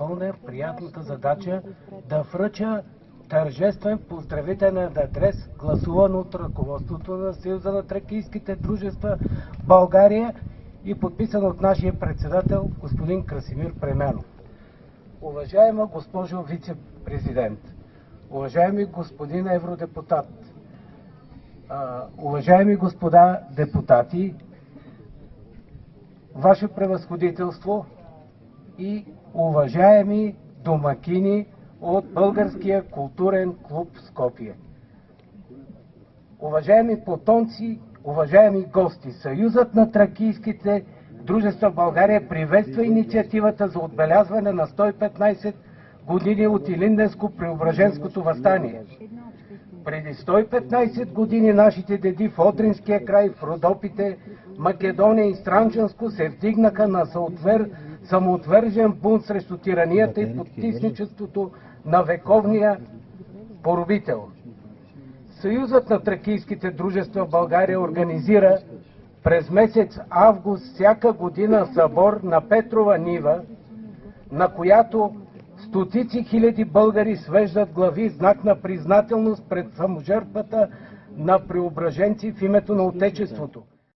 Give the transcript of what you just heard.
изпълня приятната задача да връча тържествен поздравителен адрес, гласуван от ръководството на Съюза на тракийските дружества в България и подписан от нашия председател господин Красимир Премянов. Уважаема госпожо вице-президент, уважаеми господин евродепутат, уважаеми господа депутати, Ваше превъзходителство и уважаеми домакини от Българския културен клуб Скопие. Уважаеми потомци, уважаеми гости, Съюзът на тракийските дружества в България приветства инициативата за отбелязване на 115 години от Илинденско-Преображенското въстание. Преди 115 години нашите деди в Одринския край, в Родопите, Македония и Странчанско се вдигнаха на самоотвържен бунт срещу тиранията и потисничеството на вековния поробител. Съюзът на тракийските дружества в България организира през месец август всяка година събор на Петрова нива, на която стотици хиляди българи свеждат глави в знак на признателност пред саможертвата на преображенци в името на Отечеството.